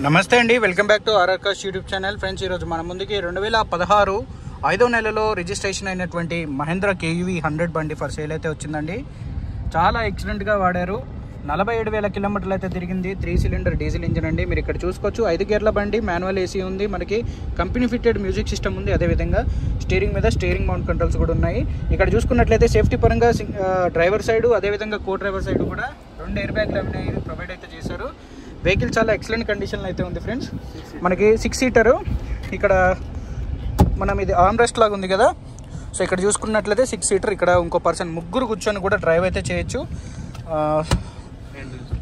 నమస్తే అండి, welcome back to RR cars YouTube channel. Friends, ఈరోజు మన ముందుకి 2016 5వ నెలలో రిజిస్ట్రేషన్ అయినటువంటి మహేంద్ర కేయూవీ 100 బండి ఫర్ సేల్ అయితే వచ్చిందండి. చాలా ఎక్సలెంట్గా వాడారు. 47,000 కిలోమీటర్లు అయితే తిరిగింది. 3 సిలిండర్ డీజిల్ ఇంజిన్ అండి. మీరు ఇక్కడ చూసుకోవచ్చు, 5 గేర్ల బండి, మాన్యువల్ ఏసీ ఉంది, మనకి కంపెనీ ఫిట్టెడ్ మ్యూజిక్ సిస్టమ్ ఉంది. అదేవిధంగా స్టీరింగ్ మీద స్టీరింగ్ మౌంట్ కంట్రోల్స్ కూడా ఉన్నాయి. ఇక్కడ చూసుకున్నట్లయితే సేఫ్టీ పరంగా డ్రైవర్ సైడ్ అదేవిధంగా కో డ్రైవర్ సైడ్ కూడా 2 ఎయిర్ బ్యాగ్లు అనేవి ప్రొవైడ్ అయితే చేశారు. వెహికల్ చాలా ఎక్సలెంట్ కండిషన్లో అయితే ఉంది ఫ్రెండ్స్. మనకి 6 సీటరు. ఇక్కడ మనం ఇది ఆర్మ్ రెస్ట్ లాగా ఉంది కదా, సో ఇక్కడ చూసుకున్నట్లయితే 6 సీటర్. ఇక్కడ ఇంకో పర్సన్ ముగ్గురు కూర్చొని కూడా డ్రైవ్ అయితే చేయొచ్చు.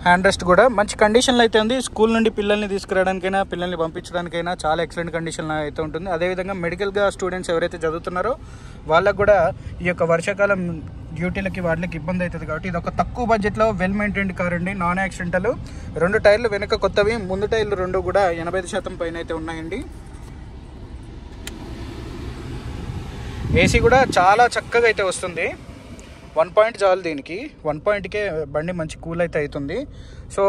హ్యాండ్ రెస్ట్ కూడా మంచి కండిషన్లో అయితే ఉంది. స్కూల్ నుండి పిల్లల్ని తీసుకురావడానికైనా పిల్లల్ని పంపించడానికైనా చాలా ఎక్సలెంట్ కండిషన్లో అయితే ఉంటుంది. అదేవిధంగా మెడికల్గా స్టూడెంట్స్ ఎవరైతే చదువుతున్నారో వాళ్ళకు కూడా ఈ యొక్క వర్షాకాలం డ్యూటీలకి వాటికి ఇబ్బంది అవుతుంది కాబట్టి ఇది ఒక తక్కువ బడ్జెట్లో వెల్ మెయింటైన్డ్ కార్ అండి. Non accidental. 2 టైర్లు వెనక కొత్తవి, ముందు టైర్లు 2 కూడా 85% పైన అయితే ఉన్నాయండి. ఏసీ కూడా చాలా చక్కగా అయితే వస్తుంది. 1 పాయింట్ చాలు దీనికి. 1 పాయింట్కే బండి మంచి కూల్ అయితే అవుతుంది. సో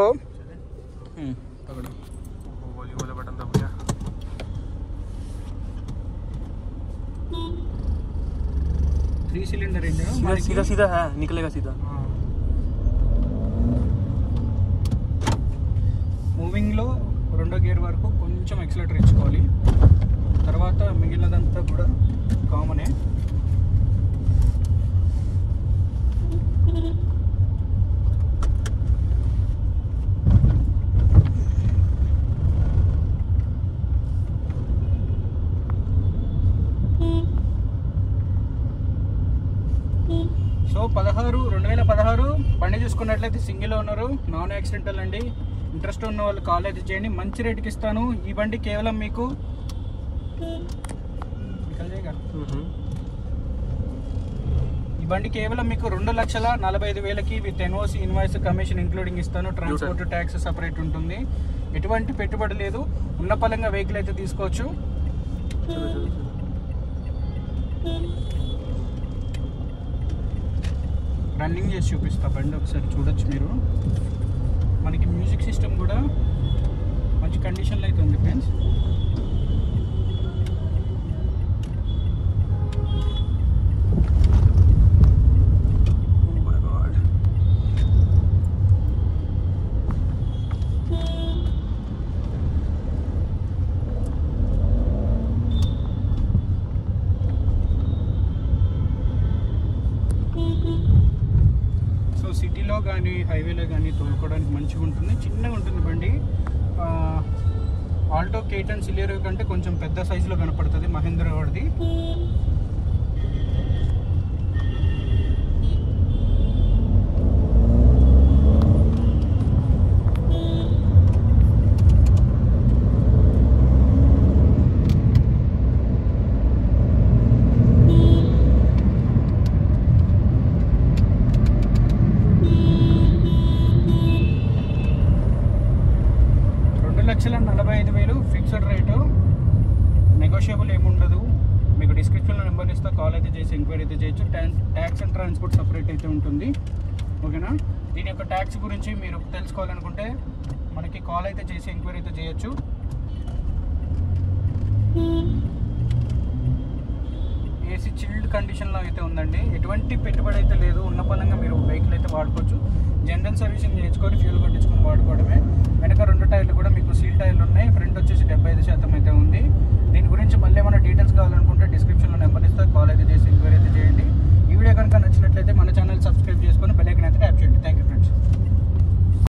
3 सिलेंडर इंजन सीधा सीधा है, निकलेगा सीधा. మూవింగ్ లో 2వ గేర్ వరకు కొంచెం ఎక్సలేటర్ ఇచ్చుకోవాలి. తర్వాత మిగిలినదంతా కూడా కామనే. సో 2016 బండి చూసుకున్నట్లయితే సింగిల్ ఓనరు, నాన్ యాక్సిడెంటల్ అండి. ఇంట్రెస్ట్ ఉన్న వాళ్ళు కాల్ అయితే చేయండి, మంచి రేటుకి ఇస్తాను. ఈ బండి కేవలం మీకు 2,45,000కి with NOC invoice commission including ఇస్తాను. ట్రాన్స్పోర్ట్ ట్యాక్స్ సపరేట్ ఉంటుంది. ఎటువంటి పెట్టుబడి లేదు. ఉన్న పలంగా వెహికల్ అయితే తీసుకోవచ్చు. రన్నింగ్ చేసి చూపిస్తా బండి, ఒకసారి చూడొచ్చు మీరు. మనకి మ్యూజిక్ సిస్టమ్ కూడా మంచి కండిషన్లో అయితే ఉంది ఫ్రెండ్స్. సిటీలో కానీ హైవేలో కానీ తోలుకోవడానికి మంచిగా ఉంటుంది. చిన్నగా ఉంటుంది బండి. ఆల్టో K10 సిలియరో కంటే కొంచెం పెద్ద సైజులో కనపడుతుంది మహేంద్ర వాడిది. ఫిక్స్డ్ రేటు, నెగోషియబుల్ ఏముండదు. మీకు డిస్క్రిప్షన్లో నెంబర్ ఇస్తా, కాల్ అయితే చేసి ఎంక్వైరీ అయితే చేయొచ్చు. ట్యాక్స్ అండ్ ట్రాన్స్పోర్ట్ సపరేట్ అయితే ఉంటుంది. ఓకేనా? దీని యొక్క ట్యాక్స్ గురించి మీరు తెలుసుకోవాలనుకుంటే మనకి కాల్ అయితే చేసి ఎంక్వైరీ అయితే చేయొచ్చు. ఏసీ చిల్డ్ కండిషన్లో అయితే ఉందండి. ఎటువంటి పెట్టుబడి అయితే లేదు. ఉన్న పరంగా మీరు వెహికల్ అయితే వాడుకోవచ్చు. జనరల్ సర్వీసింగ్ చేయించుకొని ఫ్యూల్ కొట్టించుకొని వాడుకోవచ్చు.